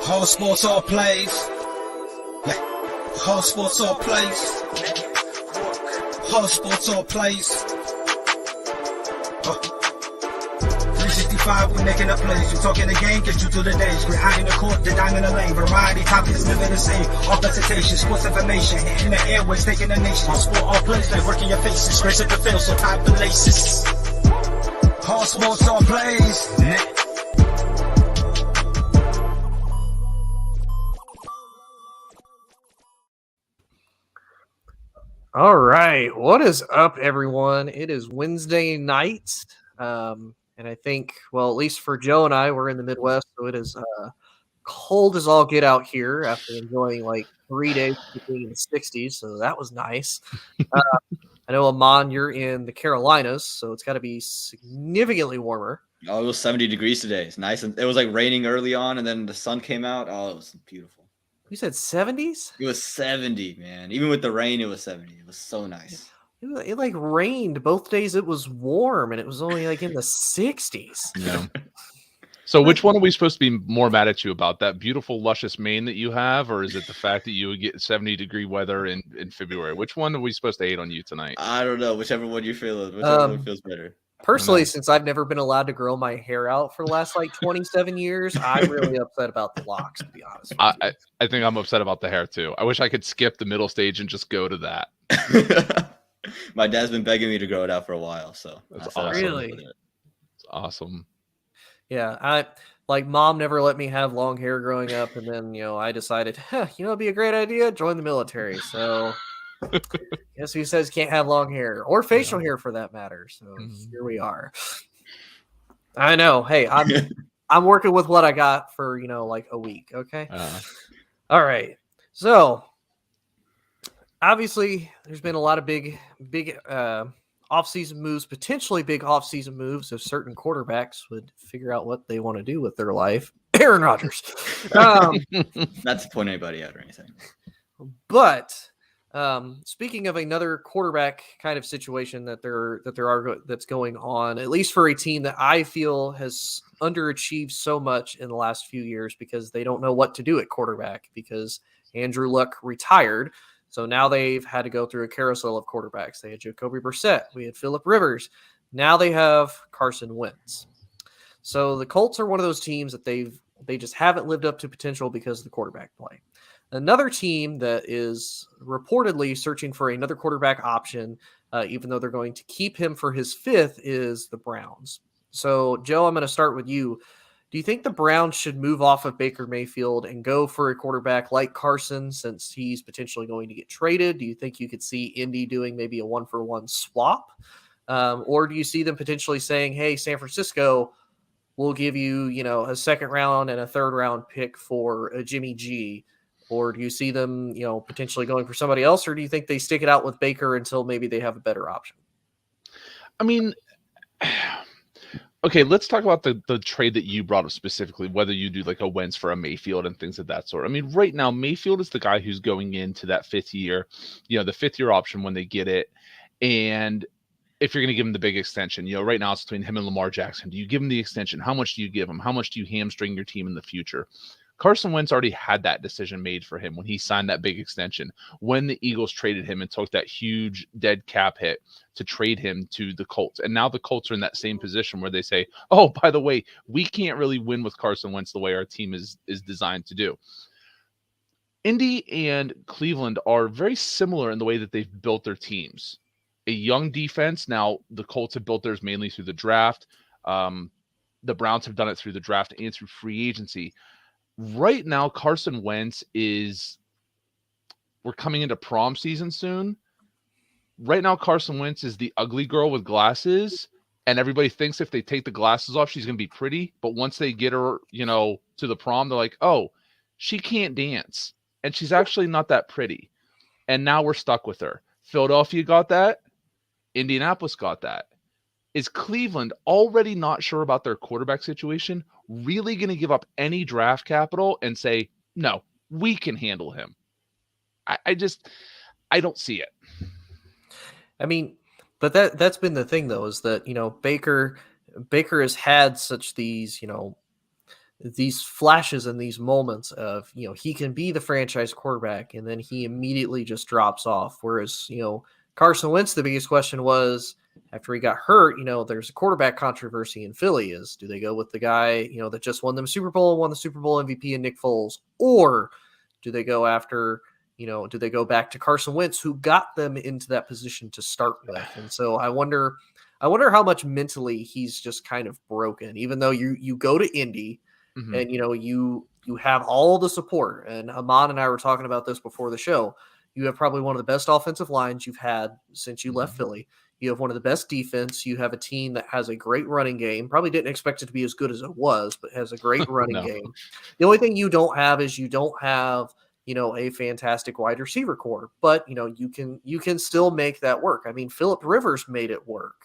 Whole sports all plays. Yeah. Whole sports all plays. Whole sports all plays. 365, we making up plays. We talking the game, get you through the days. We're high in the court, the dime in the lane. Variety topics, living the same. All presentation, sports information. Hitting the airways, taking the nation. All sport, all plays, like working your faces. Grace at the field, so tie the laces. Whole sports all plays. All right. What is up, everyone? It is Wednesday night. And I think, well, at least for Joe and I, we're in the Midwest, so it is cold as all get out here after enjoying like 3 days being in the 60s. So that was nice. I know, Amon, you're in the Carolinas, so it's got to be significantly warmer. Oh, it was 70 degrees today. It's nice. And it was like raining early on, and then the sun came out. Oh, it was beautiful. You said 70s? It was 70, man. Even with the rain, it was 70. It was so nice. It like rained both days. It was warm, and it was only like in the 60s. Yeah. So which one are we supposed to be more mad at you about? That beautiful, luscious mane that you have, or is it the fact that you would get 70-degree weather in February? Which one are we supposed to hate on you tonight? I don't know. Whichever one you feel, whichever one feels better. Personally, since I've never been allowed to grow my hair out for the last like 27 years, I'm really upset about the locks, to be honest with you. I think I'm upset about the hair too. I wish I could skip the middle stage and just go to that. My dad's been begging me to grow it out for a while, so that's awesome. Really? It's awesome. Yeah, Mom never let me have long hair growing up, and then I decided, it'd be a great idea, join the military. So guess who says can't have long hair or facial hair for that matter? So here we are. I know. Hey, I'm working with what I got for like a week. Okay. All right. So obviously, there's been a lot of big off-season moves, potentially big off-season moves if certain quarterbacks would figure out what they want to do with their life. Aaron Rodgers. Not to point anybody out or anything. But speaking of another quarterback kind of situation that's going on, at least for a team that I feel has underachieved so much in the last few years because they don't know what to do at quarterback because Andrew Luck retired. So now they've had to go through a carousel of quarterbacks. They had Jacoby Brissett. We had Phillip Rivers. Now they have Carson Wentz. So the Colts are one of those teams that they just haven't lived up to potential because of the quarterback play. Another team that is reportedly searching for another quarterback option, even though they're going to keep him for his fifth, is the Browns. So, Joe, I'm going to start with you. Do you think the Browns should move off of Baker Mayfield and go for a quarterback like Carson since he's potentially going to get traded? Do you think you could see Indy doing maybe a one-for-one swap? Or do you see them potentially saying, hey, San Francisco, we'll give you, a second round and a third round pick for a Jimmy G? Or do you see them, potentially going for somebody else? Or do you think they stick it out with Baker until maybe they have a better option? I mean, okay, let's talk about the trade that you brought up specifically, whether you do like a Wentz for a Mayfield and things of that sort. I mean, right now, Mayfield is the guy who's going into that fifth year, the fifth-year option when they get it. And if you're going to give him the big extension, right now it's between him and Lamar Jackson. Do you give him the extension? How much do you give him? How much do you hamstring your team in the future? Carson Wentz already had that decision made for him when he signed that big extension, when the Eagles traded him and took that huge dead cap hit to trade him to the Colts. And now the Colts are in that same position where they say, oh, by the way, we can't really win with Carson Wentz the way our team is designed to do. Indy and Cleveland are very similar in the way that they've built their teams. A young defense. Now, the Colts have built theirs mainly through the draft. The Browns have done it through the draft and through free agency. Right now, Carson Wentz we're coming into prom season soon. Right now, Carson Wentz is the ugly girl with glasses, and everybody thinks if they take the glasses off, she's going to be pretty. But once they get her, to the prom, they're like, oh, she can't dance. And she's actually not that pretty. And now we're stuck with her. Philadelphia got that. Indianapolis got that. Is Cleveland already not sure about their quarterback situation, really going to give up any draft capital and say, no, we can handle him? I don't see it. I mean, but that's been the thing, though, is that, Baker has had such these, these flashes and these moments of, he can be the franchise quarterback and then he immediately just drops off. Whereas, Carson Wentz, the biggest question was after he got hurt, there's a quarterback controversy in Philly is, do they go with the guy, that just won them Super Bowl and won the Super Bowl MVP and Nick Foles, or do they go after, do they go back to Carson Wentz, who got them into that position to start with? And so I wonder how much mentally he's just kind of broken, even though you go to Indy, Mm-hmm. and you have all the support. And Amon and I were talking about this before the show. You have probably one of the best offensive lines you've had since you left Philly. You have one of the best defense. You have a team that has a great running game. Probably didn't expect it to be as good as it was, but has a great running game. The only thing you don't have is you don't have a fantastic wide receiver core, but you can still make that work. I mean, Phillip Rivers made it work,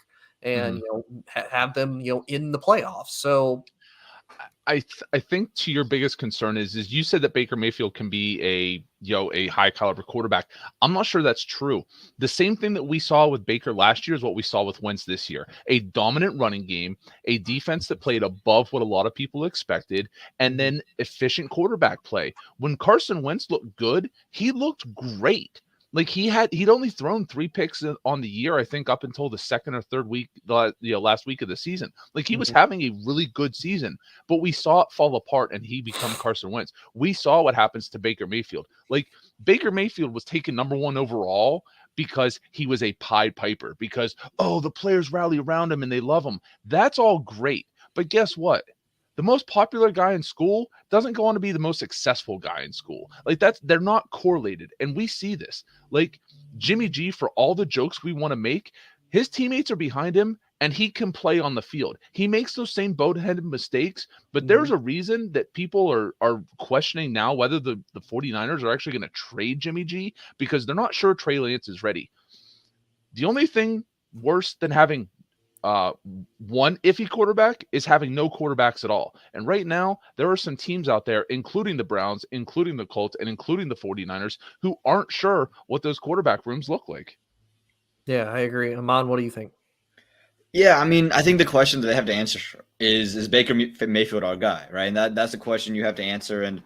and have them in the playoffs. So I think to your biggest concern is you said that Baker Mayfield can be a high caliber quarterback. I'm not sure that's true. The same thing that we saw with Baker last year is what we saw with Wentz this year. A dominant running game, a defense that played above what a lot of people expected, and then efficient quarterback play. When Carson Wentz looked good, he looked great. Like he'd only thrown 3 picks on the year, I think, up until the second or third week, last week of the season. Like he was having a really good season, but we saw it fall apart and he become Carson Wentz. We saw what happens to Baker Mayfield. Like Baker Mayfield was taken number 1 overall because he was a Pied Piper, because, the players rally around him and they love him. That's all great. But guess what? The most popular guy in school doesn't go on to be the most successful guy in school. Like they're not correlated. And we see this. Like Jimmy G, for all the jokes we want to make, his teammates are behind him and he can play on the field. He makes those same boneheaded mistakes, but there's a reason that people are questioning now whether the 49ers are actually going to trade Jimmy G, because they're not sure Trey Lance is ready. The only thing worse than having one iffy quarterback is having no quarterbacks at all. And right now, there are some teams out there, including the Browns, including the Colts, and including the 49ers, who aren't sure what those quarterback rooms look like. Yeah, I agree. Amon, what do you think? Yeah, I mean, I think the question that they have to answer is Baker Mayfield our guy, right? And that's the question you have to answer. And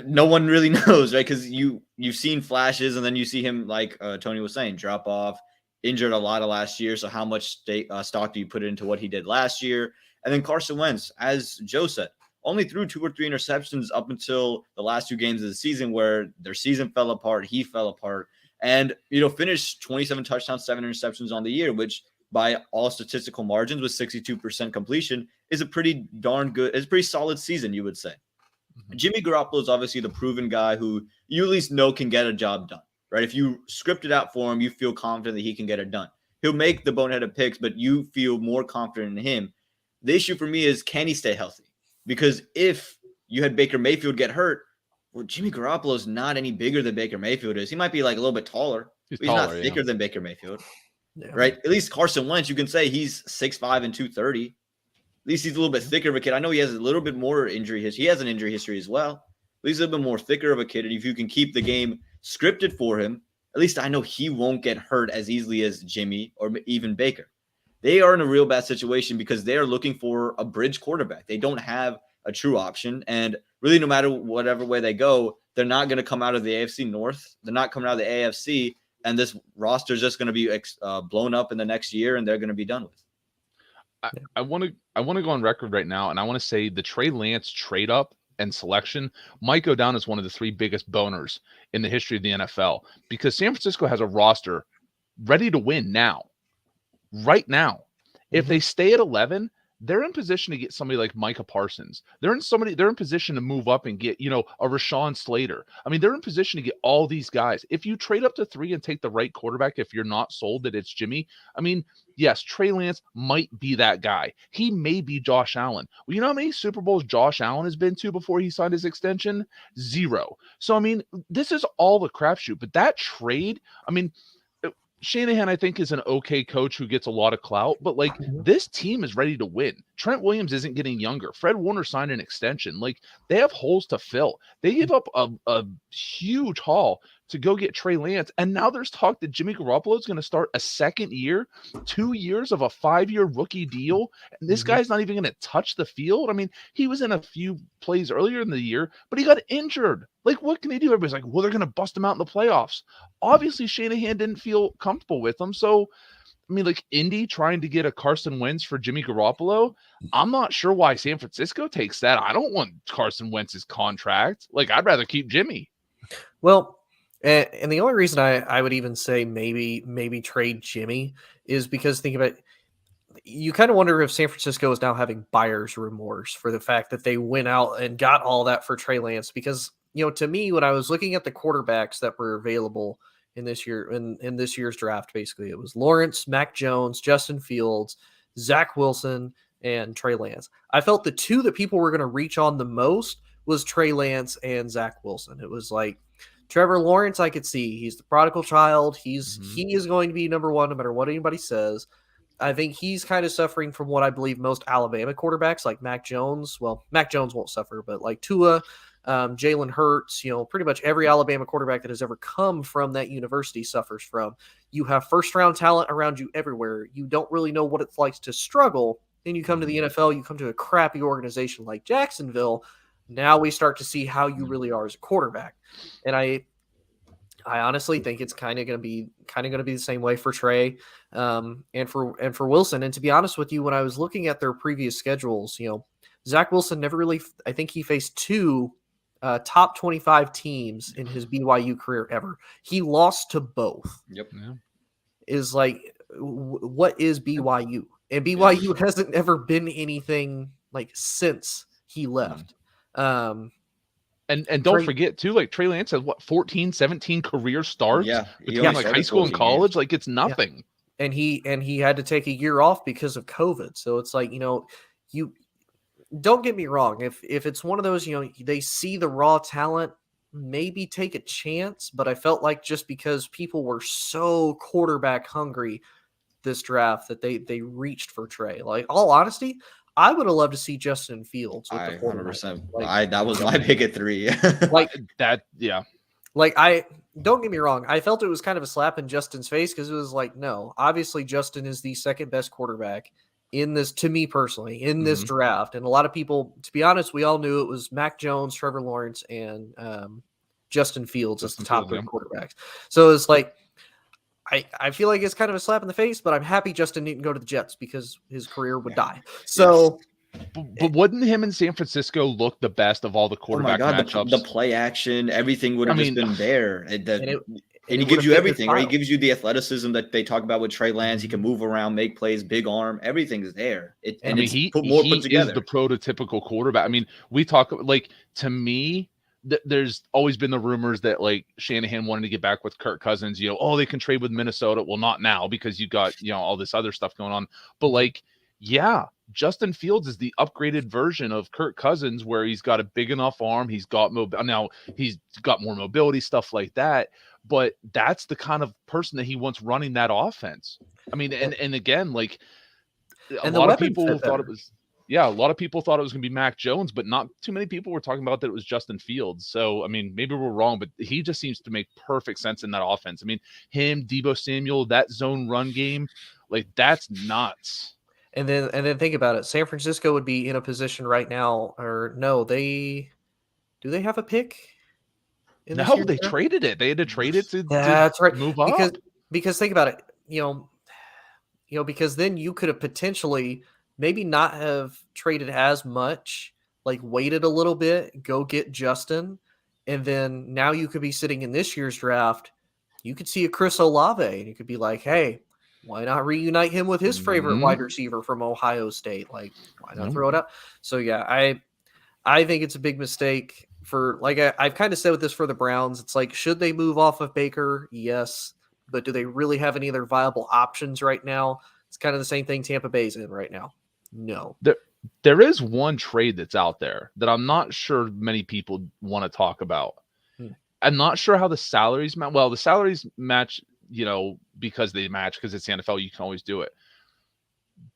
no one really knows, right? Because you've seen flashes, and then you see him, like Tony was saying, drop off. Injured a lot of last year, so how much stock do you put into what he did last year? And then Carson Wentz, as Joe said, only threw 2 or 3 interceptions up until the last 2 games of the season, where their season fell apart, he fell apart, and finished 27 touchdowns, 7 interceptions on the year, which by all statistical margins with 62% completion is a pretty darn good, it's a pretty solid season, you would say. Jimmy Garoppolo is obviously the proven guy who you at least know can get a job done. Right? If you script it out for him, you feel confident that he can get it done. He'll make the boneheaded picks, but you feel more confident in him. The issue for me is, can he stay healthy? Because if you had Baker Mayfield get hurt, well, Jimmy Garoppolo is not any bigger than Baker Mayfield is. He might be like a little bit taller. He's not thicker than Baker Mayfield. Yeah. Right? At least Carson Wentz, you can say he's 6'5" and 230. At least he's a little bit thicker of a kid. I know he has a little bit more injury history. He has an injury history as well. At least a little bit more thicker of a kid. And if you can keep the game scripted for him, at least I know he won't get hurt as easily as Jimmy or even Baker. They are in a real bad situation because they are looking for a bridge quarterback. They don't have a true option. And really, no matter whatever way they go, they're not going to come out of the AFC North. They're not coming out of the AFC. And this roster is just going to be blown up in the next year, and they're going to be done with. I want to go on record right now, and I want to say the Trey Lance trade up and selection might go down as one of the 3 biggest boners in the history of the NFL, because San Francisco has a roster ready to win now, right now. If they stay at 11, they're in position to get somebody like Micah Parsons. They're in position to move up and get, a Rashawn Slater. I mean, they're in position to get all these guys. If you trade up to 3 and take the right quarterback, if you're not sold that it's Jimmy, I mean, yes, Trey Lance might be that guy. He may be Josh Allen. Well, you know how many Super Bowls Josh Allen has been to before he signed his extension? 0. So, I mean, this is all the crapshoot. But that trade, I mean, Shanahan, I think, is an okay coach who gets a lot of clout, but like this team is ready to win. Trent Williams isn't getting younger. Fred Warner signed an extension. Like they have holes to fill. They gave up a huge haul to go get Trey Lance. And now there's talk that Jimmy Garoppolo is going to start a second year, 2 years of a 5-year rookie deal. And this guy's not even going to touch the field. I mean, he was in a few plays earlier in the year, but he got injured. Like, what can they do? Everybody's like, well, they're going to bust him out in the playoffs. Obviously, Shanahan didn't feel comfortable with him. So, I mean, like Indy trying to get a Carson Wentz for Jimmy Garoppolo. I'm not sure why San Francisco takes that. I don't want Carson Wentz's contract. Like, I'd rather keep Jimmy. Well, and the only reason I would even say maybe trade Jimmy is because think about it, you kind of wonder if San Francisco is now having buyer's remorse for the fact that they went out and got all that for Trey Lance. Because, to me, when I was looking at the quarterbacks that were available in this year, in this year's draft, basically, it was Lawrence, Mac Jones, Justin Fields, Zach Wilson, and Trey Lance. I felt the two that people were going to reach on the most was Trey Lance and Zach Wilson. It was like, Trevor Lawrence, I could see. He's the prodigal child. He is going to be number one no matter what anybody says. I think he's kind of suffering from what I believe most Alabama quarterbacks like Mac Jones. Well, Mac Jones won't suffer, but like Tua, Jalen Hurts, pretty much every Alabama quarterback that has ever come from that university suffers from. You have first-round talent around you everywhere. You don't really know what it's like to struggle. Then you come to the NFL, you come to a crappy organization like Jacksonville. Now we start to see how you really are as a quarterback. And I honestly think it's kind of going to be the same way for Trey and for Wilson. And to be honest with you, when I was looking at their previous schedules, Zach Wilson never really, I think he faced two top 25 teams in his BYU career ever. He lost to both. Yep. Yeah. Is like, what is BYU? And BYU hasn't ever been anything like since he left. And don't forget too, like Trey Lance has 14, 17 career starts between like high school and college. Like it's nothing. Yeah. And he had to take a year off because of COVID. So it's like, you don't get me wrong. If it's one of those, they see the raw talent, maybe take a chance. But I felt like just because people were so quarterback hungry this draft that they reached for Trey. Like, all honesty, I would have loved to see Justin Fields. With the 100%. like, that was my pick at 3. like that, yeah. Like, don't get me wrong. I felt it was kind of a slap in Justin's face because it was like, no, obviously Justin is the second best quarterback in this, to me personally, in this draft. And a lot of people, to be honest, we all knew it was Mac Jones, Trevor Lawrence, and Justin Fields as the top 3 quarterbacks. So it's like, I feel like it's kind of a slap in the face, but I'm happy Justin didn't go to the Jets because his career would die. So, but wouldn't him in San Francisco look the best of all the quarterback matchups? The play action, everything would have just been there. And he gives you fit everything, right? He gives you the athleticism that they talk about with Trey Lance. He can move around, make plays, big arm. Everything's there. He is the prototypical quarterback. I mean, we talk like, to me, there's always been the rumors that like Shanahan wanted to get back with Kirk Cousins, they can trade with Minnesota. Well, not now because you got, all this other stuff going on. But like, yeah, Justin Fields is the upgraded version of Kirk Cousins where he's got a big enough arm. He's got now he's got more mobility, stuff like that. But that's the kind of person that he wants running that offense. I mean, and again, like a lot of people thought it was. Yeah, a lot of people thought it was going to be Mac Jones, but not too many people were talking about that it was Justin Fields. So, I mean, maybe we're wrong, but he just seems to make perfect sense in that offense. I mean, him, Deebo Samuel, that zone run game, like that's nuts. And then think about it. San Francisco would be in a position right now, or no, do they have a pick? No, they traded it. They had to trade it to that's right. Move up. Because think about it, because then you could have potentially maybe not have traded as much, like waited a little bit, go get Justin, and then now you could be sitting in this year's draft. You could see a Chris Olave, and you could be like, hey, why not reunite him with his favorite wide receiver from Ohio State? Like, why not throw it out? So, yeah, I think it's a big mistake for, like, I've kind of said with this for the Browns. It's like, should they move off of Baker? Yes. But do they really have any other viable options right now? It's kind of the same thing Tampa Bay's in right now. No. There is one trade that's out there that I'm not sure many people want to talk about. I'm not sure how the salaries match. Well, the salaries match, because they match because it's the NFL, you can always do it.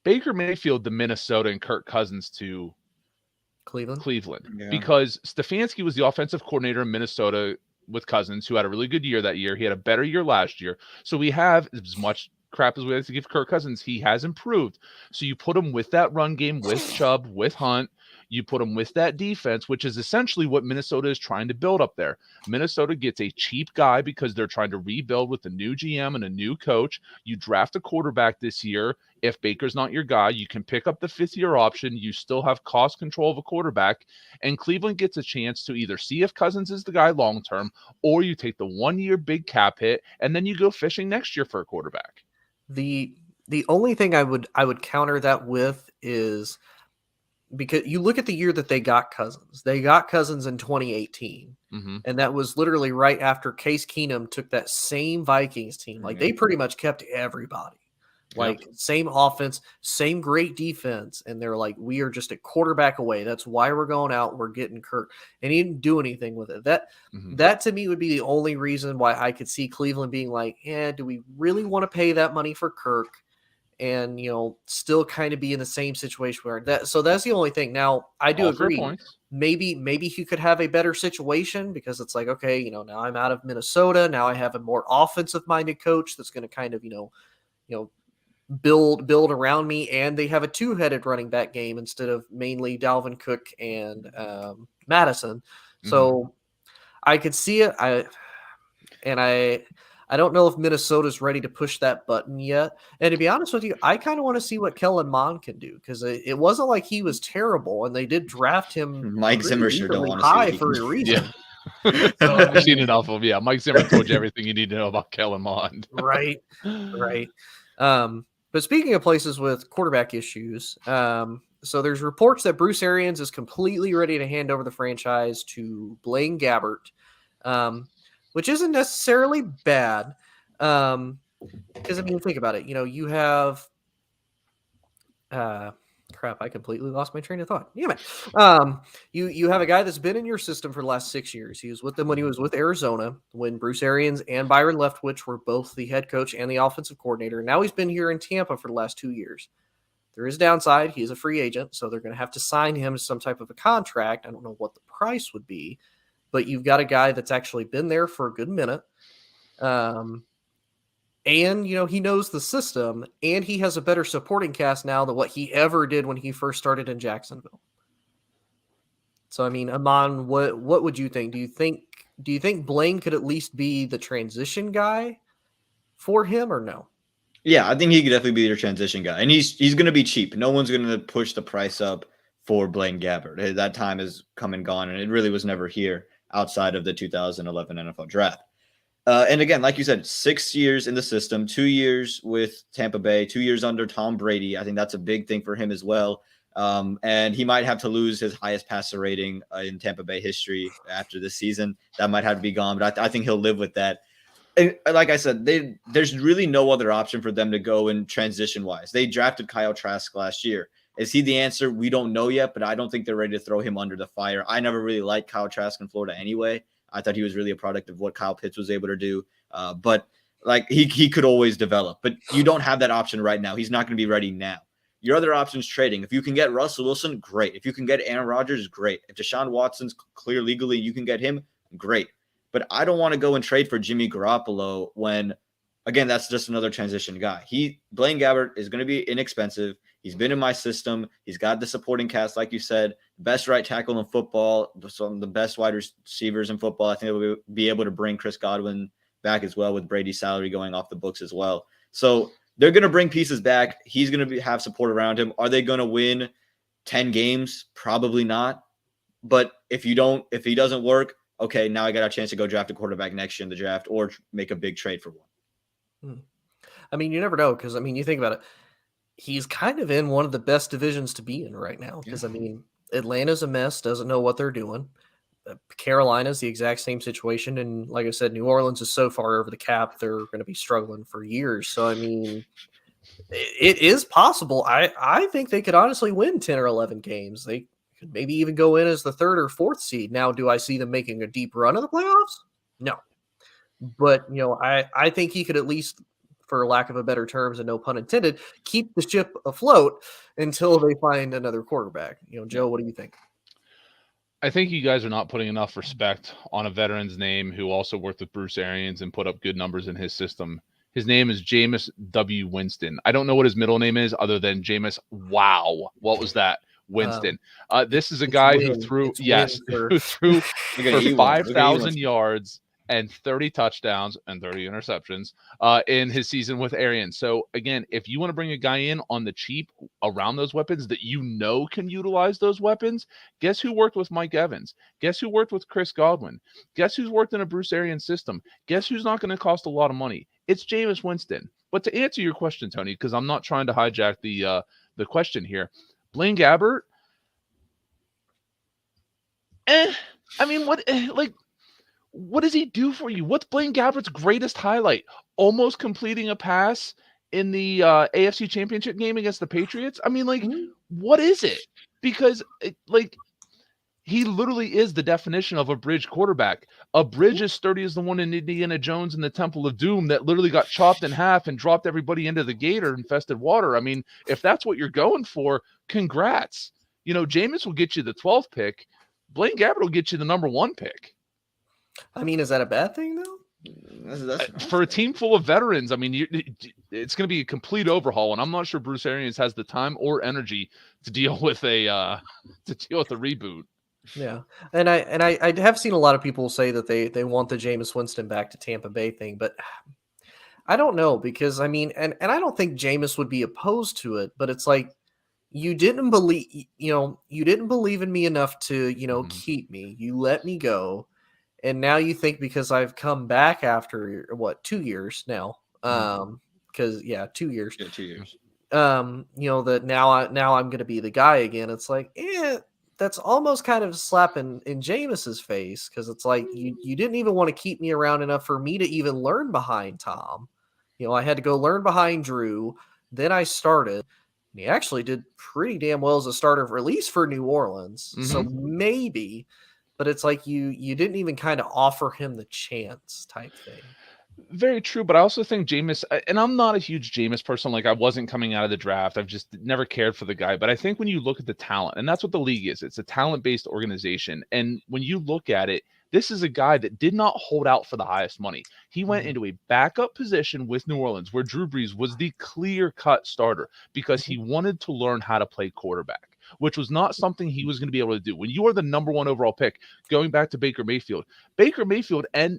Baker Mayfield to Minnesota and Kirk Cousins to Cleveland. Because Stefanski was the offensive coordinator in Minnesota with Cousins, who had a really good year that year. He had a better year last year. So we have as much crap as we like to give Kirk Cousins. He has improved. So you put him with that run game, with Chubb, with Hunt. You put him with that defense, which is essentially what Minnesota is trying to build up there. Minnesota gets a cheap guy because they're trying to rebuild with a new GM and a new coach. You draft a quarterback this year. If Baker's not your guy, you can pick up the fifth-year option. You still have cost control of a quarterback, and Cleveland gets a chance to either see if Cousins is the guy long-term, or you take the one-year big cap hit, and then you go fishing next year for a quarterback. The only thing I would counter that with is, because you look at the year that they got Cousins. They got Cousins in 2018. Mm-hmm. And that was literally right after Case Keenum took that same Vikings team. Like, they pretty much kept everybody. Like, same offense, same great defense. And they're like, we are just a quarterback away. That's why we're going out. We're getting Kirk. And he didn't do anything with it. That to me would be the only reason why I could see Cleveland being like, do we really want to pay that money for Kirk? And, still kind of be in the same situation where that. So that's the only thing. Now, I do agree. Maybe he could have a better situation, because it's like, okay, now I'm out of Minnesota. Now I have a more offensive minded coach that's going to kind of, build around me. And they have a two-headed running back game instead of mainly Dalvin Cook and Madison. So I could see it. I don't know if Minnesota's ready to push that button yet. And to be honest with you, I kind of want to see what Kellen Mond can do, because it wasn't like he was terrible, and they did draft him. Mike Zimmer sure don't want to high see for a reason. Yeah. I've seen enough of Mike Zimmer told you everything you need to know about Kellen Mond. Right. But speaking of places with quarterback issues, so there's reports that Bruce Arians is completely ready to hand over the franchise to Blaine Gabbert. Which isn't necessarily bad. Because, think about it. You have crap, I completely lost my train of thought. Damn it. You have a guy that's been in your system for the last 6 years. He was with them when he was with Arizona, when Bruce Arians and Byron Leftwich were both the head coach and the offensive coordinator. Now he's been here in Tampa for the last 2 years. There is a downside. He is a free agent, so they're going to have to sign him to some type of a contract. I don't know what the price would be, but you've got a guy that's actually been there for a good minute. And, he knows the system, and he has a better supporting cast now than what he ever did when he first started in Jacksonville. So, Amon, what would you think? Do you think Blaine could at least be the transition guy for him, or no? Yeah, I think he could definitely be your transition guy. And he's going to be cheap. No one's going to push the price up for Blaine Gabbert. That time has come and gone, and it really was never here outside of the 2011 NFL draft. And again, like you said, 6 years in the system, 2 years with Tampa Bay, 2 years under Tom Brady. I think that's a big thing for him as well. And he might have to lose his highest passer rating in Tampa Bay history after this season. That might have to be gone, but I think he'll live with that. And like I said, there's really no other option for them to go in transition-wise. They drafted Kyle Trask last year. Is he the answer? We don't know yet, but I don't think they're ready to throw him under the fire. I never really liked Kyle Trask in Florida anyway. I thought he was really a product of what Kyle Pitts was able to do. But like he could always develop. But you don't have that option right now. He's not going to be ready now. Your other option is trading. If you can get Russell Wilson, great. If you can get Aaron Rodgers, great. If Deshaun Watson's clear legally, you can get him, great. But I don't want to go and trade for Jimmy Garoppolo when, again, that's just another transition guy. Blaine Gabbert is going to be inexpensive. He's been in my system. He's got the supporting cast, like you said, best right tackle in football, some of the best wide receivers in football. I think they'll be able to bring Chris Godwin back as well with Brady's salary going off the books as well. So they're going to bring pieces back. He's going to have support around him. Are they going to win 10 games? Probably not. But if he doesn't work, okay, now I got a chance to go draft a quarterback next year in the draft or make a big trade for one. You never know, because, you think about it. He's kind of in one of the best divisions to be in right now, because, Atlanta's a mess, doesn't know what they're doing. Carolina's the exact same situation. And like I said, New Orleans is so far over the cap, they're going to be struggling for years. So, it is possible. I think they could honestly win 10 or 11 games. They could maybe even go in as the third or fourth seed. Now, do I see them making a deep run of the playoffs? No. But, I think he could at least, for lack of a better terms and no pun intended, keep the ship afloat until they find another quarterback. Joe, what do you think? I think you guys are not putting enough respect on a veteran's name who also worked with Bruce Arians and put up good numbers in his system. His name is Jameis W. Winston. I don't know what his middle name is other than Jameis. Wow. What was that? Winston. This is a guy who threw, who threw for 5,000 yards and 30 touchdowns and 30 interceptions in his season with Arians. So again, if you want to bring a guy in on the cheap around those weapons that you know can utilize those weapons, guess who worked with Mike Evans? Guess who worked with Chris Godwin? Guess who's worked in a Bruce Arians system? Guess who's not going to cost a lot of money? It's Jameis Winston. But to answer your question, Tony, because I'm not trying to hijack the question here, Blaine Gabbert, I mean, what does he do for you? What's Blaine Gabbert's greatest highlight? Almost completing a pass in the AFC Championship game against the Patriots? I mean, what is it? Because, he literally is the definition of a bridge quarterback. A bridge as sturdy as the one in Indiana Jones and the Temple of Doom that literally got chopped in half and dropped everybody into the gator-infested water. I mean, if that's what you're going for, congrats. Jameis will get you the 12th pick. Blaine Gabbert will get you the number 1 pick. I mean, is that a bad thing, though? That's for a team full of veterans, I mean, it's going to be a complete overhaul, and I'm not sure Bruce Arians has the time or energy to deal with a reboot. Yeah, and I have seen a lot of people say that they want the Jameis Winston back to Tampa Bay thing, but I don't know, because I mean, and I don't think Jameis would be opposed to it, but it's like, you didn't believe in me enough to keep me. You let me go. And now you think because I've come back after 2 years now, because 2 years, 2 years, that now I'm going to be the guy again. It's like, that's almost kind of slapping in Jameis's face, because it's like you didn't even want to keep me around enough for me to even learn behind Tom. I had to go learn behind Drew. Then I started. And he actually did pretty damn well as a starter, at least for New Orleans. Mm-hmm. So maybe. But it's like you didn't even kind of offer him the chance type thing. Very true, but I also think Jameis, and I'm not a huge Jameis person. I wasn't coming out of the draft. I've just never cared for the guy. But I think when you look at the talent, and that's what the league is, it's a talent-based organization. And when you look at it, this is a guy that did not hold out for the highest money. He went into a backup position with New Orleans where Drew Brees was the clear-cut starter because he wanted to learn how to play quarterback, which was not something he was going to be able to do. When you are the number 1 overall pick, going back to Baker Mayfield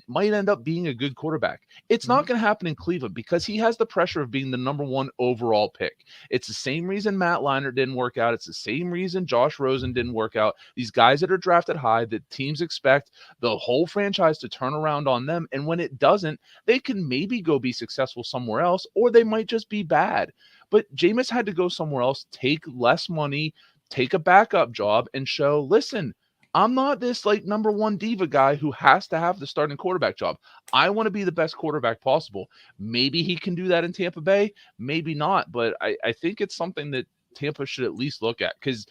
might end up being a good quarterback. It's not going to happen in Cleveland because he has the pressure of being the number 1 overall pick. It's the same reason Matt Leinart didn't work out. It's the same reason Josh Rosen didn't work out. These guys that are drafted high, that teams expect the whole franchise to turn around on them. And when it doesn't, they can maybe go be successful somewhere else, or they might just be bad. But Jameis had to go somewhere else, take less money, take a backup job, and show, listen, I'm not this number 1 diva guy who has to have the starting quarterback job. I want to be the best quarterback possible. Maybe he can do that in Tampa Bay, maybe not. But I think it's something that Tampa should at least look at, because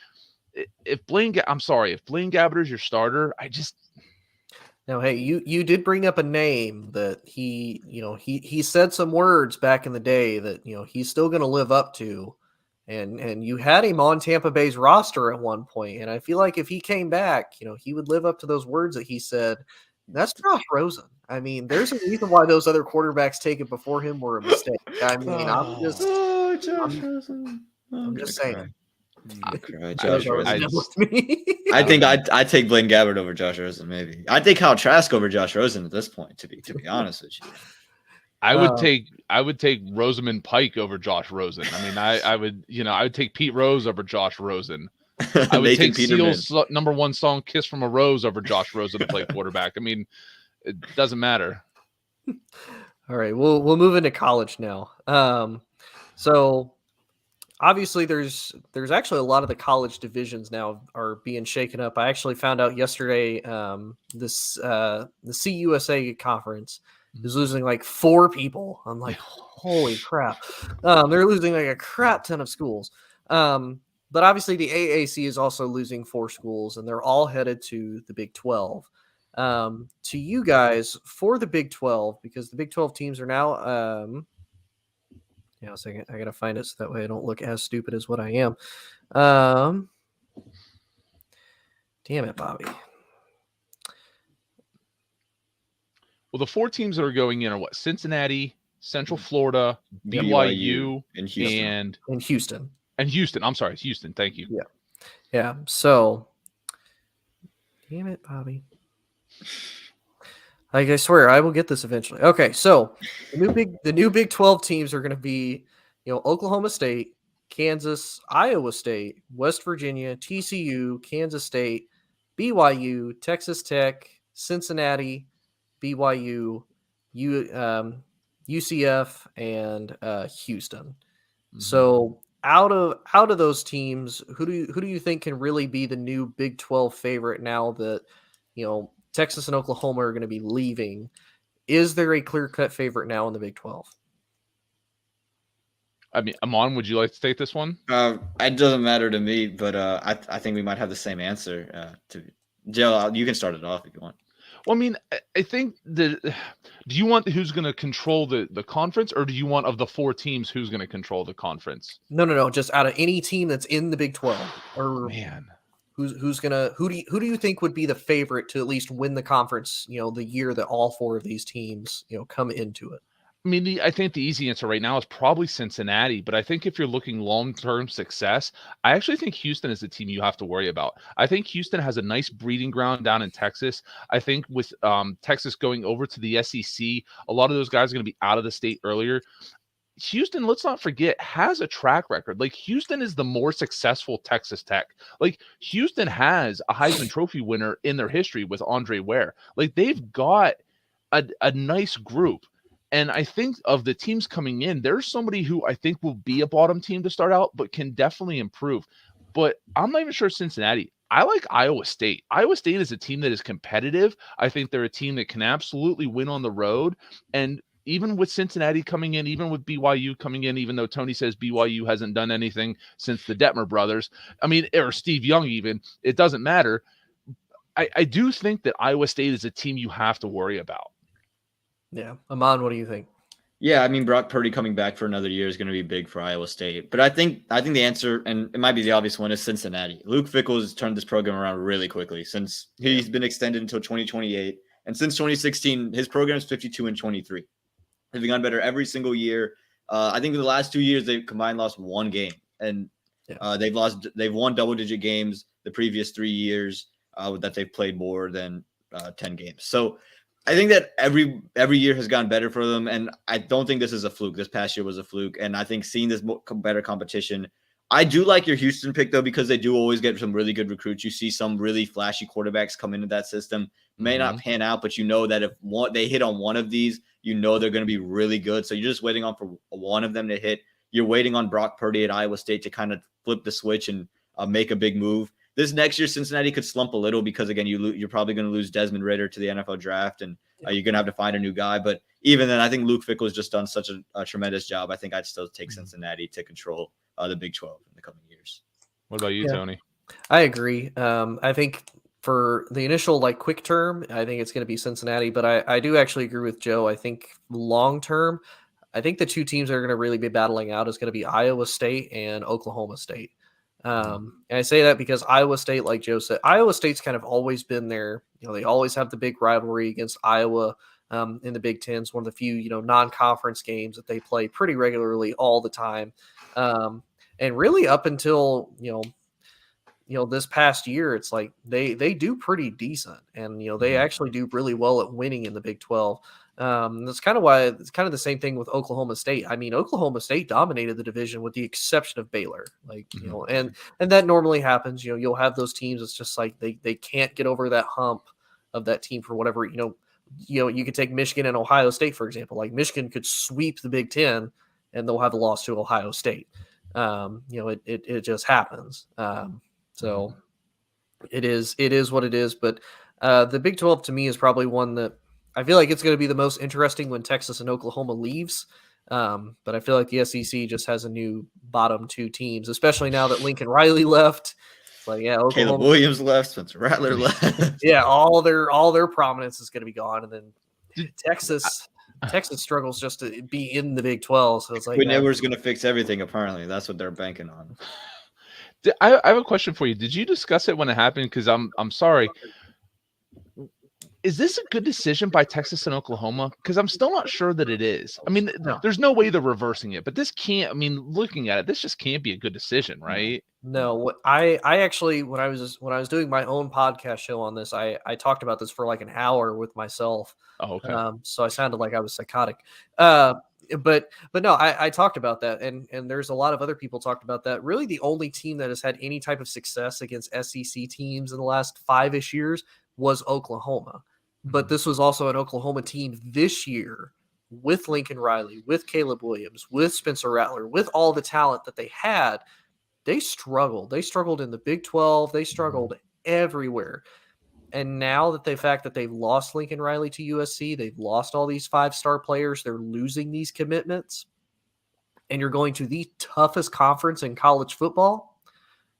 if Blaine Gabbert is your starter, Now, hey, you did bring up a name that he said some words back in the day that he's still going to live up to, and you had him on Tampa Bay's roster at one point, and I feel like if he came back, he would live up to those words that he said. That's Josh Rosen. I mean, there's a reason why those other quarterbacks taken before him were a mistake. I mean, I'm just saying. Josh Rosen. I think I'd take Blaine Gabbert over Josh Rosen. Maybe I'd take Kyle Trask over Josh Rosen at this point. To be honest with you, I would take Rosamund Pike over Josh Rosen. I mean, I would take Pete Rose over Josh Rosen. I would take Seal's number 1 song "Kiss from a Rose" over Josh Rosen to play quarterback. I mean, it doesn't matter. All right, we'll move into college now. So obviously there's actually a lot of the college divisions now are being shaken up. I actually found out yesterday the CUSA conference is losing 4 people. I'm like, holy crap. They're losing a crap ton of schools. But obviously the AAC is also losing 4 schools, and they're all headed to the Big 12. To you guys, for the Big 12, because the Big 12 teams are now a second. I got to find it so that way I don't look as stupid as what I am. Damn it, Bobby. Well, the 4 teams that are going in are what? Cincinnati, Central Florida, BYU, and Houston. In Houston. And Houston. I'm sorry, Houston. Thank you. Yeah. So, damn it, Bobby. Like, I swear, I will get this eventually. Okay, so the new Big 12 teams are going to be, Oklahoma State, Kansas, Iowa State, West Virginia, TCU, Kansas State, BYU, Texas Tech, Cincinnati, BYU, UCF, and Houston. Mm-hmm. So out of those teams, who do you think can really be the new Big 12 favorite now that Texas and Oklahoma are going to be leaving? Is there a clear-cut favorite now in the Big 12? I mean, Amon, would you like to take this one? It doesn't matter to me, but I think we might have the same answer. To Joe, you can start it off if you want. Well, I mean, I think do you want who's going to control the conference, or do you want of the 4 teams who's going to control the conference? No. Just out of any team that's in the Big 12, or man, who do you think would be the favorite to at least win the conference? The year that all 4 of these teams come into it. I mean, I think the easy answer right now is probably Cincinnati, but I think if you're looking long-term success, I actually think Houston is the team you have to worry about. I think Houston has a nice breeding ground down in Texas. I think with Texas going over to the SEC, a lot of those guys are going to be out of the state earlier. Houston, let's not forget, has a track record. Like, Houston is the more successful Texas Tech. Like, Houston has a Heisman Trophy winner in their history with Andre Ware. Like, they've got a nice group. And I think of the teams coming in, there's somebody who I think will be a bottom team to start out, but can definitely improve. But I'm not even sure Cincinnati. I like Iowa State. Iowa State is a team that is competitive. I think they're a team that can absolutely win on the road. And even with Cincinnati coming in, even with BYU coming in, even though Tony says BYU hasn't done anything since the Detmer brothers, I mean, or Steve Young even, it doesn't matter. I do think that Iowa State is a team you have to worry about. Yeah. Amon, what do you think? Yeah, I mean, Brock Purdy coming back for another year is going to be big for Iowa State. But I think the answer, and it might be the obvious one, is Cincinnati. Luke Fickell has turned this program around really quickly since he's been extended until 2028. And since 2016, his program is 52-23. They've gone better every single year. I think in the last 2 years, they've combined lost 1 game. And they've won double-digit games the previous 3 years that they've played more than 10 games. So I think that every year has gone better for them, and I don't think this is a fluke. This past year was a fluke, and I think seeing this better competition, I do like your Houston pick, though, because they do always get some really good recruits. You see some really flashy quarterbacks come into that system. May not pan out, but you know that if they hit on one of these, you know they're going to be really good. So you're just waiting on for one of them to hit. You're waiting on Brock Purdy at Iowa State to kind of flip the switch and make a big move. This next year, Cincinnati could slump a little because, again, you're probably going to lose Desmond Ridder to the NFL draft, and you're going to have to find a new guy. But even then, I think Luke Fickell has just done such a tremendous job. I think I'd still take Cincinnati to control the Big 12 in the coming years. What about you, Tony? I agree. I think for the initial quick term, I think it's going to be Cincinnati. But I do actually agree with Joe. I think long term, I think the 2 teams that are going to really be battling out is going to be Iowa State and Oklahoma State. And I say that because Iowa State, like Joe said, Iowa State's kind of always been there. They always have the big rivalry against Iowa in the Big Ten. It's one of the few, non-conference games that they play pretty regularly all the time. And really up until, this past year, it's like they do pretty decent. And, they actually do really well at winning in the Big 12. That's kind of why it's kind of the same thing with Oklahoma State. I mean, Oklahoma State dominated the division with the exception of Baylor, and that normally happens. You'll have those teams. It's just like they can't get over that hump of that team for whatever, you could take Michigan and Ohio State, for example. Like, Michigan could sweep the Big Ten and they'll have a loss to Ohio State. It just happens. So it is what it is. But the Big 12 to me is probably one that I feel like it's going to be the most interesting when Texas and Oklahoma leaves. But I feel like the SEC just has a new bottom 2 teams, especially now that Lincoln Riley left. It's like, Oklahoma, Caleb Williams left, Spencer Rattler left. all their prominence is going to be gone. And then Texas struggles just to be in the Big 12. So it's like Quinn Edwards going to fix everything. Apparently, that's what they're banking on. I have a question for you. Did you discuss it when it happened? Because I'm sorry. Is this a good decision by Texas and Oklahoma? Because I'm still not sure that it is. I mean, No. there's no way they're reversing it, but this can't. I mean, looking at it, this just can't be a good decision, right? No, what I actually when I was doing my own podcast show on this, I talked about this for like an hour with myself. Oh, okay. So I sounded like I was psychotic. But no, I talked about that, and there's a lot of other people talked about that. Really, the only team that has had any type of success against SEC teams in the last 5-ish years was Oklahoma. But this was also an Oklahoma team this year with Lincoln Riley, with Caleb Williams, with Spencer Rattler, with all the talent that they had. They struggled. They struggled in the Big 12. They struggled everywhere. And now that the fact that they've lost Lincoln Riley to USC, they've lost all these 5-star players, they're losing these commitments, and you're going to the toughest conference in college football,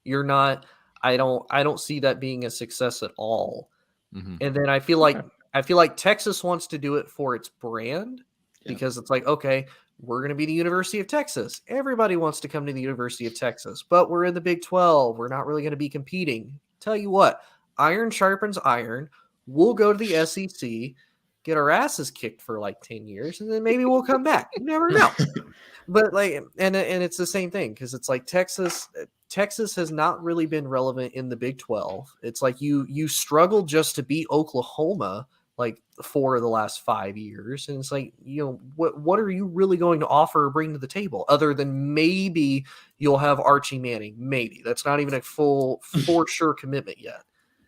you're not. I don't see that being a success at all. Mm-hmm. And then I feel like Texas wants to do it for its brand because it's like, okay, we're going to be the University of Texas. Everybody wants to come to the University of Texas, but we're in the Big 12. We're not really going to be competing. Tell you what, iron sharpens iron. We'll go to the SEC, get our asses kicked for like 10 years, and then maybe we'll come back. You never know. But like, and it's the same thing because it's like Texas has not really been relevant in the Big 12. It's like you struggled just to beat Oklahoma like 4 of the last 5 years, and it's like, what are you really going to offer or bring to the table other than maybe you'll have Archie Manning? Maybe that's not even a for sure commitment yet.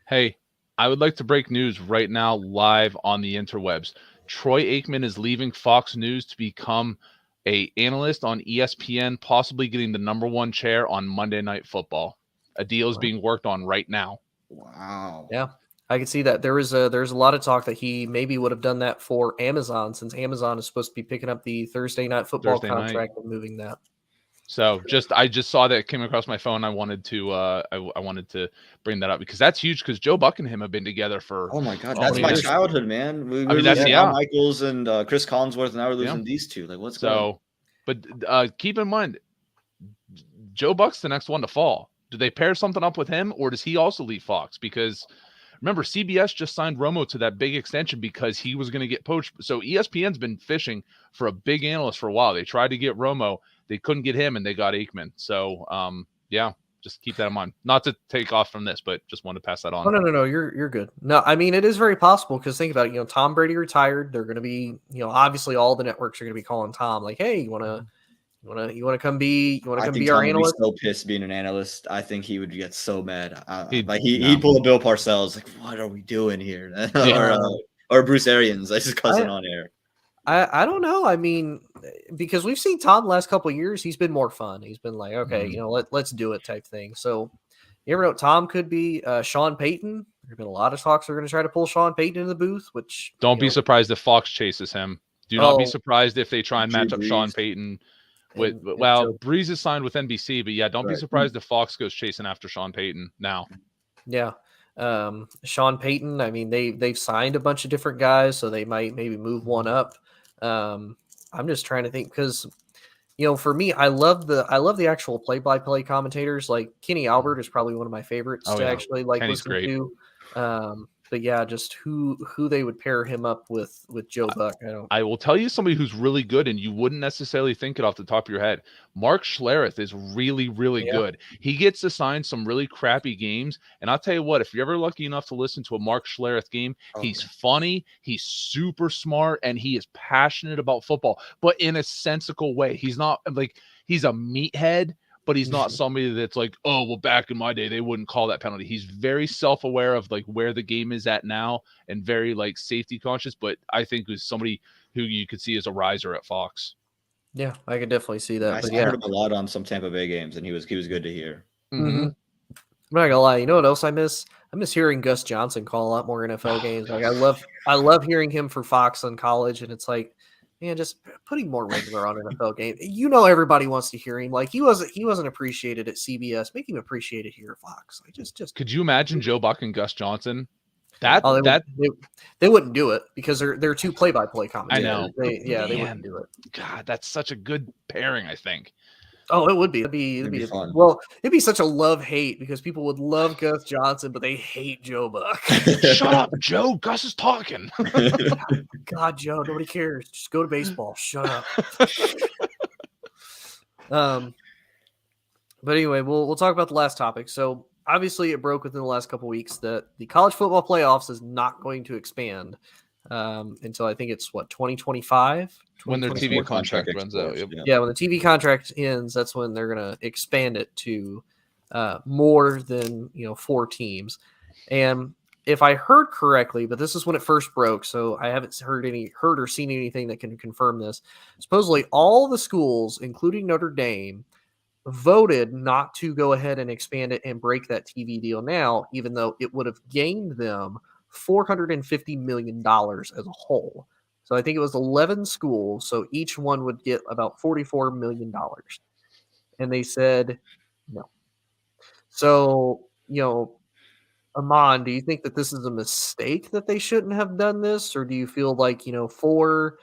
Hey, I would like to break news right now live on the interwebs. Troy Aikman is leaving Fox News to become an analyst on ESPN, possibly getting the #1 chair on Monday Night Football. A deal is being worked on right now. Wow. Yeah, I can see that. There's a lot of talk that he maybe would have done that for Amazon, since Amazon is supposed to be picking up the Thursday Night Football contract and moving that. So I just saw that it came across my phone. I wanted to I wanted to bring that up because that's huge. Because Joe Buck and him have been together for Oh my God, that's my childhood, man. We're losing Al Michaels and Chris Collinsworth, and now we're losing these two. Like, what's going on? But keep in mind, Joe Buck's the next one to fall. Do they pair something up with him, or does he also leave Fox? Because remember, CBS just signed Romo to that big extension because he was going to get poached. So ESPN's been fishing for a big analyst for a while. They tried to get Romo. They couldn't get him, and they got Aikman. So, just keep that in mind. Not to take off from this, but just wanted to pass that on. Oh, no. You're good. No, I mean, it is very possible because think about it. Tom Brady retired. They're going to be, obviously all the networks are going to be calling Tom like, hey, you want to come be our analyst? Tom would be so pissed being an analyst. I think he would get so mad. He'd pull a Bill Parcells like, what are we doing here? or Bruce Arians, that's his cousin on air. I don't know. I mean, because we've seen Tom the last couple of years, he's been more fun. He's been like, okay, let's do it type thing. So you ever know Tom could be Sean Payton. There's been a lot of talks they're going to try to pull Sean Payton into the booth, which don't be surprised if Fox chases him. Do not be surprised if they try and match up Sean Payton with Breeze is signed with NBC, but don't be surprised if Fox goes chasing after Sean Payton now. Yeah. Sean Payton, I mean, they've signed a bunch of different guys, so they might maybe move one up. I'm just trying to think because, for me, I love the actual play-by-play commentators. Like Kenny Albert is probably one of my favorites to actually like listen to. But yeah, just who they would pair him up with Joe Buck. I will tell you somebody who's really good, and you wouldn't necessarily think it off the top of your head. Mark Schlereth is really, really good. He gets assigned some really crappy games, and I'll tell you what, if you're ever lucky enough to listen to a Mark Schlereth game, he's funny, he's super smart, and he is passionate about football, but in a sensical way. He's not like he's a meathead, but he's not somebody that's like, oh, well, back in my day, they wouldn't call that penalty. He's very self-aware of like where the game is at now and very like safety conscious. But I think is somebody who you could see as a riser at Fox. Yeah, I could definitely see that. I heard him a lot on some Tampa Bay games, and he was good to hear. Mm-hmm. I'm not gonna lie. You know what else I miss? I miss hearing Gus Johnson call a lot more NFL games. Like I love hearing him for Fox in college, and it's like, man, just putting more regular on NFL game. Everybody wants to hear him. Like he wasn't appreciated at CBS. Make him appreciated here at Fox. Like just. Could you imagine Joe Buck and Gus Johnson? They wouldn't do it because they're two play-by-play commentators. I know. They wouldn't do it. God, that's such a good pairing. I think. Oh, it would be. It'd be fun. Well, it'd be such a love-hate because people would love Gus Johnson, but they hate Joe Buck. Shut up, Joe. Gus is talking. God, Joe, nobody cares. Just go to baseball. Shut up. But anyway, we'll talk about the last topic. So obviously, it broke within the last couple of weeks that the college football playoffs is not going to expand until I think it's 2025 when their TV contract runs out. Yep. Yeah, when the TV contract ends, that's when they're going to expand it to more than 4 teams. And if I heard correctly, but this is when it first broke, so I haven't heard or seen anything that can confirm this. Supposedly, all the schools, including Notre Dame, voted not to go ahead and expand it and break that TV deal now, even though it would have gained them $450 million as a whole. So I think it was 11 schools, so each one would get about $44 million. And they said no. So, Amon, do you think that this is a mistake that they shouldn't have done this? Or do you feel like, 4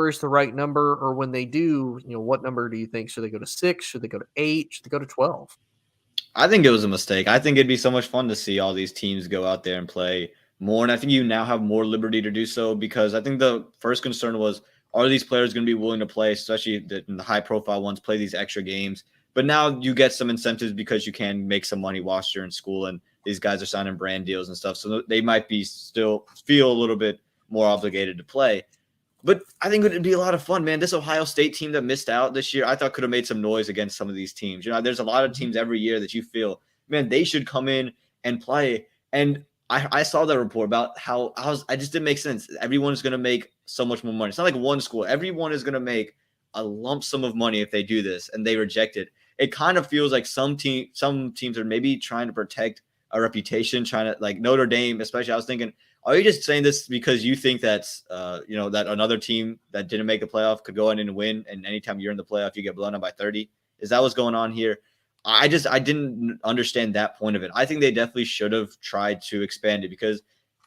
is the right number? Or when they do, what number do you think? Should they go to 6? Should they go to 8? Should they go to 12? I think it was a mistake. I think it'd be so much fun to see all these teams go out there and play more. And I think you now have more liberty to do so, because I think the first concern was, are these players going to be willing to play, especially the high-profile ones, play these extra games? But now you get some incentives because you can make some money whilst you're in school, and these guys are signing brand deals and stuff. So they might be still feel a little bit more obligated to play. But I think it would be a lot of fun, man. This Ohio State team that missed out this year, I thought could have made some noise against some of these teams. There's a lot of teams every year that you feel, man, they should come in and play. And I saw that report about how I just didn't make sense. Everyone's going to make so much more money. It's not like one school. Everyone is going to make a lump sum of money if they do this, and they reject it. It kind of feels like some teams are maybe trying to protect a reputation, trying to, like Notre Dame, especially. I was thinking, are you just saying this because you think that's, that another team that didn't make the playoff could go in and win, and anytime you're in the playoff, you get blown out by 30? Is that what's going on here? I didn't understand that point of it. I think they definitely should have tried to expand it, because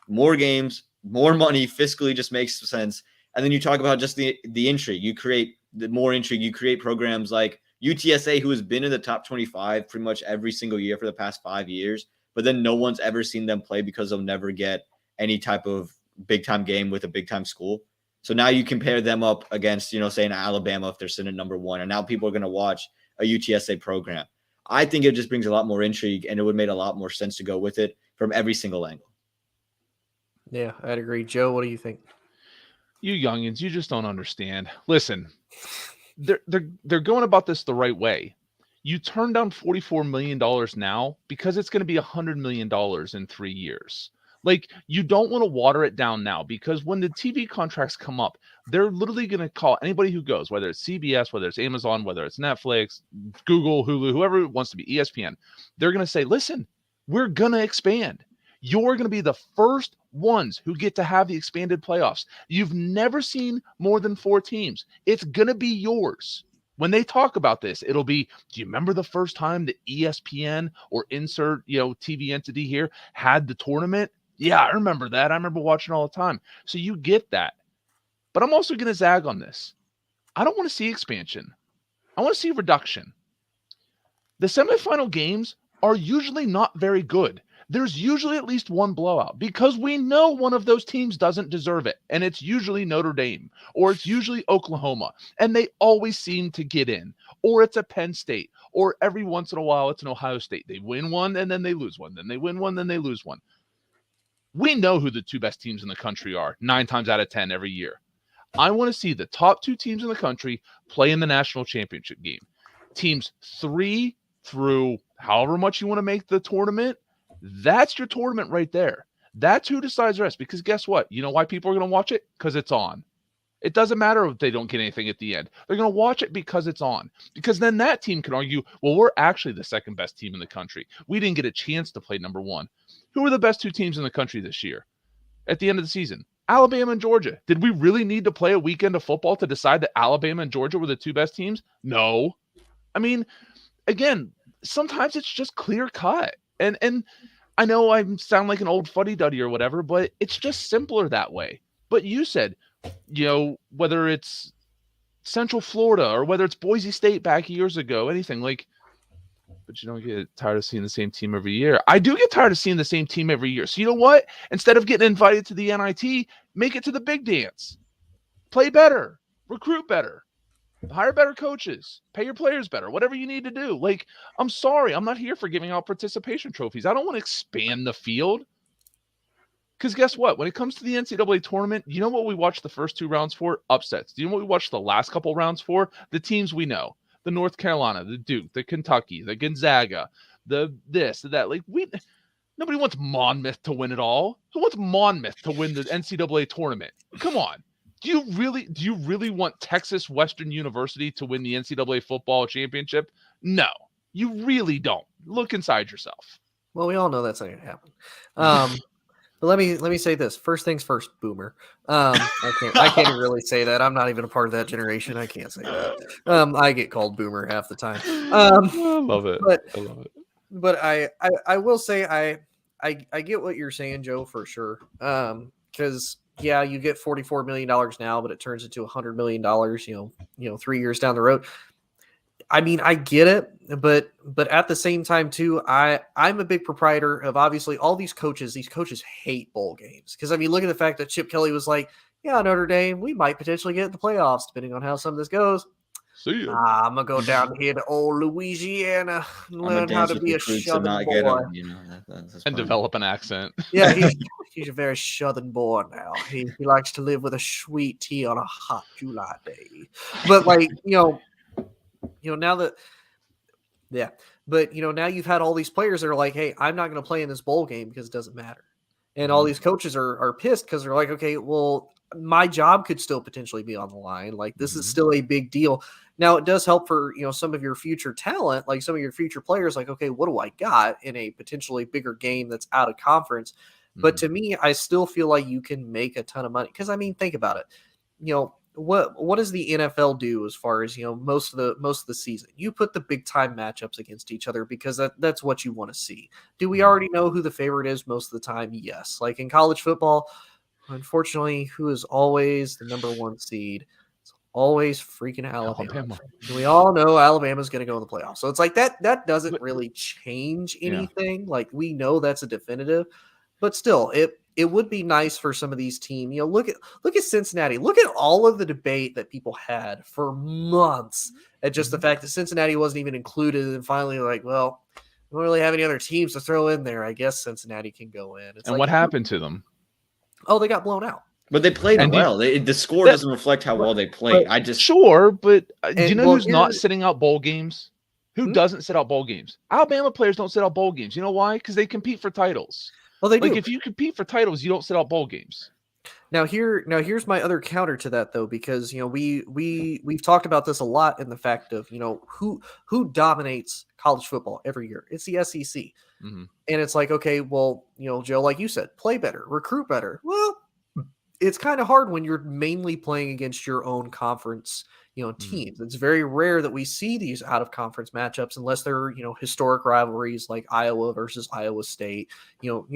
more games, more money fiscally just makes sense. And then you talk about just the intrigue. You create the more intrigue. You create programs like UTSA, who has been in the top 25 pretty much every single year for the past 5 years, but then no one's ever seen them play because they'll never get any type of big-time game with a big-time school. So now you compare them up against, say, an Alabama if they're sitting at number 1, and now people are going to watch a UTSA program. I think it just brings a lot more intrigue, and it would make a lot more sense to go with it from every single angle. Yeah, I'd agree. Joe, what do you think? You youngins, you just don't understand. Listen, they're going about this the right way. You turn down $44 million now because it's going to be $100 million in 3 years. Like, you don't want to water it down now, because when the TV contracts come up, they're literally going to call anybody who goes, whether it's CBS, whether it's Amazon, whether it's Netflix, Google, Hulu, whoever it wants to be, ESPN. They're going to say, listen, we're going to expand. You're going to be the first ones who get to have the expanded playoffs. You've never seen more than 4 teams. It's going to be yours. When they talk about this, it'll be, do you remember the first time that ESPN or insert, TV entity here had the tournament? Yeah, I remember that. I remember watching all the time. So you get that. But I'm also going to zag on this. I don't want to see expansion. I want to see reduction. The semifinal games are usually not very good. There's usually at least one blowout, because we know one of those teams doesn't deserve it. And it's usually Notre Dame, or it's usually Oklahoma. And they always seem to get in. Or it's a Penn State. Or every once in a while, it's an Ohio State. They win one, and then they lose one. Then they win one, then they lose one. We know who the 2 best teams in the country are 9 times out of 10 every year. I want to see the top 2 teams in the country play in the national championship game. Teams 3 through however much you want to make the tournament, that's your tournament right there. That's who decides the rest. Because guess what? You know why people are going to watch it? Because it's on. It doesn't matter if they don't get anything at the end. They're going to watch it because it's on. Because then that team can argue, well, we're actually the second best team in the country. We didn't get a chance to play number 1. Who are the best 2 teams in the country this year at the end of the season? Alabama and Georgia. Did we really need to play a weekend of football to decide that Alabama and Georgia were the 2 best teams? No. I mean, again, sometimes it's just clear cut. And I know I sound like an old fuddy-duddy or whatever, but it's just simpler that way. But you said, whether it's Central Florida, or whether it's Boise State back years ago, anything like. But you don't get tired of seeing the same team every year. I do get tired of seeing the same team every year. So you know what? Instead of getting invited to the NIT, make it to the big dance. Play better. Recruit better. Hire better coaches. Pay your players better. Whatever you need to do. Like, I'm sorry. I'm not here for giving out participation trophies. I don't want to expand the field. Because guess what? When it comes to the NCAA tournament, you know what we watch the first 2 rounds for? Upsets. Do you know what we watch the last couple rounds for? The teams we know. The North Carolina, the Duke, the Kentucky, the Gonzaga, the this, the that. Like, nobody wants Monmouth to win it all. Who wants Monmouth to win the NCAA tournament? Come on. Do you really want Texas Western University to win the NCAA football championship? No, you really don't. Look inside yourself. Well, we all know that's not going to happen. But let me say this. First things first, Boomer. I can't even really say that. I'm not even a part of that generation. I can't say that. I get called Boomer half the time. I love it. I love it. But I will say I get what you're saying, Joe, for sure. Because yeah, you get $44 million now, but it turns into $100 million, 3 years down the road. I mean, I get it, but at the same time too, I'm a big proprietor of obviously all these coaches. These coaches hate bowl games because I mean, look at the fact that Chip Kelly was like, "Yeah, Notre Dame, we might potentially get in the playoffs depending on how some of this goes." See ya. I'm gonna go down here to old Louisiana and learn how to be a Southern boy, and develop an accent. Yeah, he's a very Southern boy now. He likes to live with a sweet tea on a hot July day. But like now that, yeah, but now you've had all these players that are like, hey, I'm not going to play in this bowl game because it doesn't matter. And all these coaches are pissed because they're like, okay, well, my job could still potentially be on the line. Like this is still a big deal. Now it does help for, some of your future talent, like some of your future players, like, okay, what do I got in a potentially bigger game that's out of conference? But to me, I still feel like you can make a ton of money. Cause I mean, think about it, what does the NFL do as far as most of the season? You put the big time matchups against each other because that's what you want to see. Do we already know who the favorite is most of the time? Yes. Like in college football, unfortunately, who is always the number 1 seed? It's always freaking Alabama. We all know Alabama's going to go in the playoffs. So it's like that doesn't really change anything. Yeah. Like we know that's a definitive, but still it would be nice for some of these teams. Look at Cincinnati. Look at all of the debate that people had for months at just the fact that Cincinnati wasn't even included. And finally, like, well, we don't really have any other teams to throw in there. I guess Cincinnati can go in. And what happened to them? Oh, they got blown out. But they played well. The score doesn't reflect how well they played. But do you know who's not sitting out bowl games? Who doesn't sit out bowl games? Alabama players don't sit out bowl games. You know why? Because they compete for titles. Well, they do. Like if you compete for titles, you don't sit out bowl games. Now here's my other counter to that though, because we've talked about this a lot in the fact of who dominates college football every year. It's the SEC, and it's like, okay, well, Joe, like you said, play better, recruit better. Well, it's kind of hard when you're mainly playing against your own conference teams. It's very rare that we see these out of conference matchups unless they're, historic rivalries like Iowa versus Iowa State,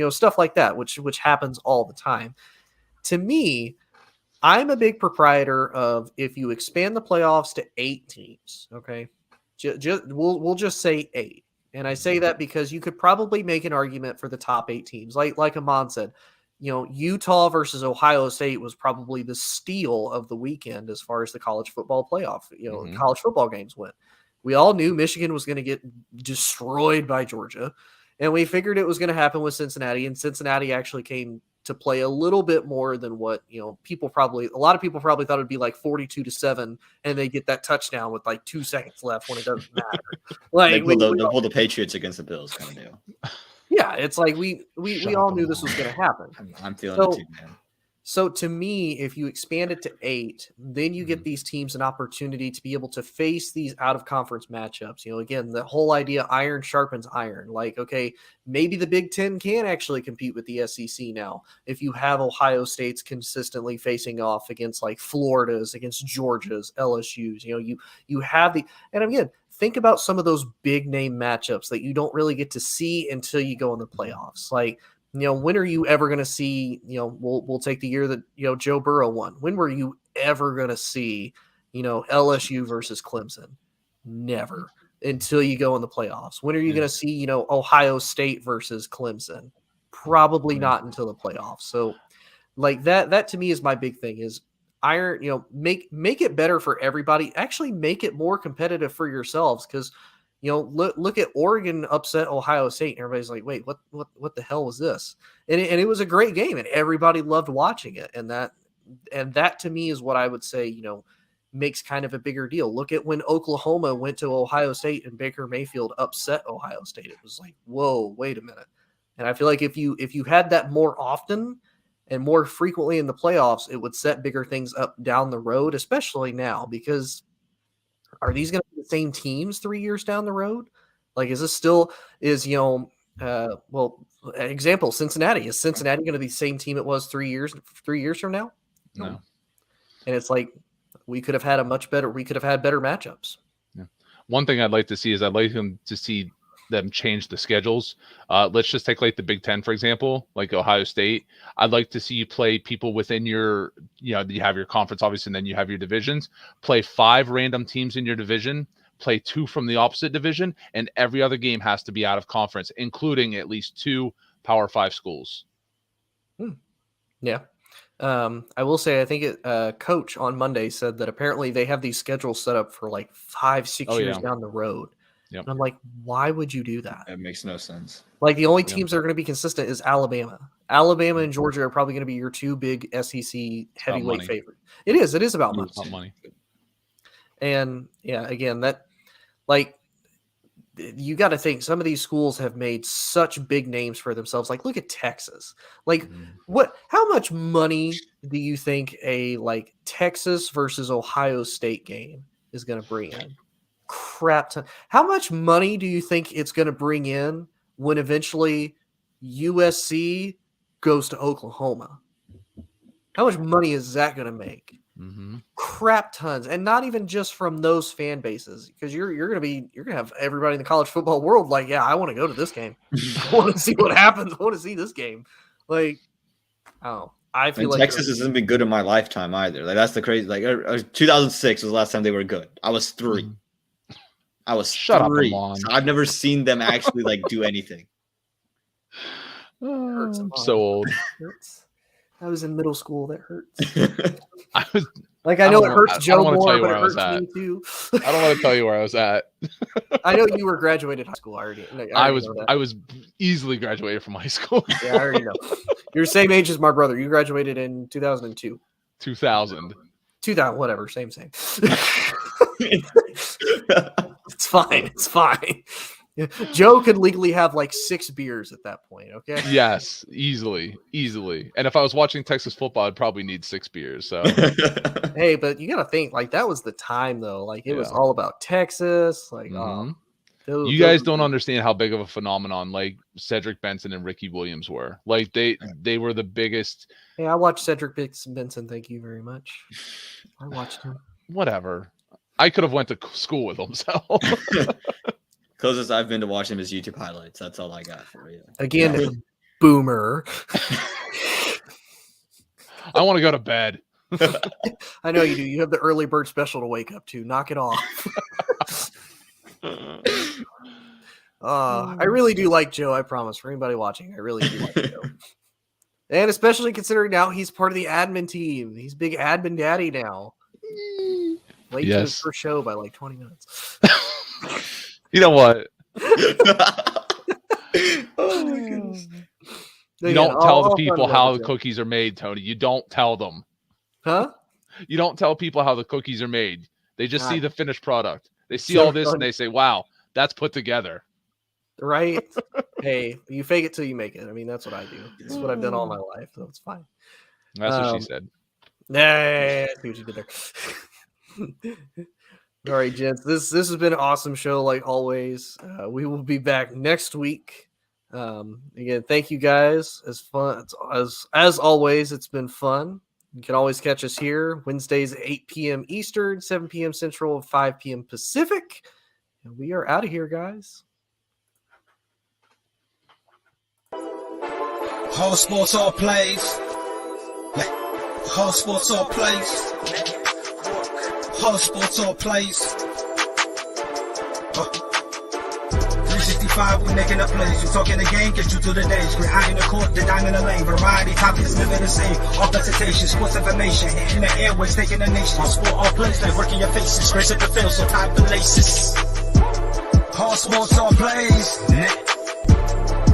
stuff like that, which happens all the time. To me, I'm a big proprietor of if you expand the playoffs to 8 teams, okay, we'll just say 8. And I say that because you could probably make an argument for the top 8 teams. Like Amon said, Utah versus Ohio State was probably the steal of the weekend as far as the college football playoff, college football games went. We all knew Michigan was going to get destroyed by Georgia, and we figured it was going to happen with Cincinnati, and Cincinnati actually came to play a little bit more than what, a lot of people probably thought it'd be like 42-7, and they get that touchdown with like 2 seconds left when it doesn't matter. Like they pull the Patriots against the Bills kind of deal. Yeah, it's like we all knew this was going to happen. I'm feeling it too, man. So to me, if you expand it to 8, then you get these teams an opportunity to be able to face these out-of-conference matchups. Again, the whole idea, iron sharpens iron. Like, okay, maybe the Big Ten can actually compete with the SEC now. If you have Ohio State's consistently facing off against like Florida's, against Georgia's, LSU's, you have the – and again, think about some of those big-name matchups that you don't really get to see until you go in the playoffs. Like – when are you ever going to see, we'll take the year that, Joe Burrow won. When were you ever going to see, LSU versus Clemson? Never, until you go in the playoffs. When are you going to see, Ohio State versus Clemson? Probably not until the playoffs. So like that to me is my big thing is make it better for everybody. Actually make it more competitive for yourselves. Cause look at Oregon upset Ohio State and everybody's like, wait, what the hell was this? And it was a great game and everybody loved watching it. And that to me is what I would say, makes kind of a bigger deal. Look at when Oklahoma went to Ohio State and Baker Mayfield upset Ohio State. It was like, whoa, wait a minute. And I feel like if you had that more often and more frequently in the playoffs, it would set bigger things up down the road, especially now, because are these going to be the same teams 3 years down the road? Like, is this still example, Cincinnati. Is Cincinnati going to be the same team it was 3 years from now? No. And it's like, we could have had better matchups. Yeah. One thing I'd like to see is I'd like them to see them change the schedules. Let's just take like the Big Ten, for example, like Ohio State. I'd like to see you play people within your, you have your conference, obviously, and then you have your divisions. Play 5 random teams in your division, play 2 from the opposite division, and every other game has to be out of conference, including at least 2 Power 5 schools. Yeah. I will say, I think Coach on Monday said that apparently they have these schedules set up for like 5-6 years down the road. Yep. And I'm like, why would you do that? It makes no sense. Like the only teams that are going to be consistent is Alabama. Alabama and Georgia are probably going to be your 2 big SEC heavyweight favorites. It is about money. It's about money. And yeah, again, that like you got to think some of these schools have made such big names for themselves. Like, look at Texas. Like, how much money do you think a like Texas versus Ohio State game is going to bring in? Crap ton. How much money do you think it's going to bring in when eventually USC goes to Oklahoma? How much money is that going to make? Crap tons, and not even just from those fan bases, because you're gonna have everybody in the college football world like, yeah, I want to go to this game. I want to see what happens. I want to see this game. Like, I feel like Texas hasn't been good in my lifetime either. Like, that's the crazy. Like, 2006 was the last time they were good. I was 3. I was Shut 3. up, Amon. So I've never seen them actually like do anything. hurts, I'm so old. Hurts. I was in middle school. That hurts. I was like, I know it hurts Joe more, but it hurts me too. I don't want to tell you where I was at. I know you were graduated high school. I was easily graduated from high school. Yeah, I already know. You're the same age as my brother. You graduated in 2002. 2000. 2000, whatever. Same. It's fine. Joe could legally have like 6 beers at that point. Okay. Yes, easily. And if I was watching Texas football, I'd probably need 6 beers. So, hey, but you got to think like that was the time though. Like it was all about Texas. Like, you guys don't understand how big of a phenomenon like Cedric Benson and Ricky Williams were. Like they were the biggest. Hey, I watched Cedric Benson. Thank you very much. I watched him. Whatever. I could have went to school with him. So. Closest I've been to watching his YouTube highlights. That's all I got for you. Again, boomer. I want to go to bed. I know you do. You have the early bird special to wake up to. Knock it off. I really do like Joe. I promise. For anybody watching, I really do like Joe. And especially considering now he's part of the admin team. He's big admin daddy now. Late to his first show by like 20 minutes. You know what? Oh my goodness. You don't tell the people how the cookies are made, Tony. You don't tell them. Huh? You don't tell people how the cookies are made. They just see the finished product. They see all this and they say, wow, that's put together. Right? Hey, you fake it till you make it. I mean, that's what I do. That's what I've done all my life, so it's fine. That's what she said. Nah, I see what you did there. All right, gents. This has been an awesome show, like always. We will be back next week. Again, thank you guys. As always, it's been fun. You can always catch us here Wednesdays at 8 p.m. Eastern, 7 p.m. Central, 5 p.m. Pacific. And we are out of here, guys. Whole sports all plays. Whole sports all plays. Hard sports all plays. 365, we making up plays. You talking the game, get you through the days. Great eye in the court, the dime in the lane. Variety topics, living the same. All presentation, sports information, hitting the airways, taking the nation. All sport, all plays, like working your faces. Grace at the field, so tie the laces. Hard sports all plays.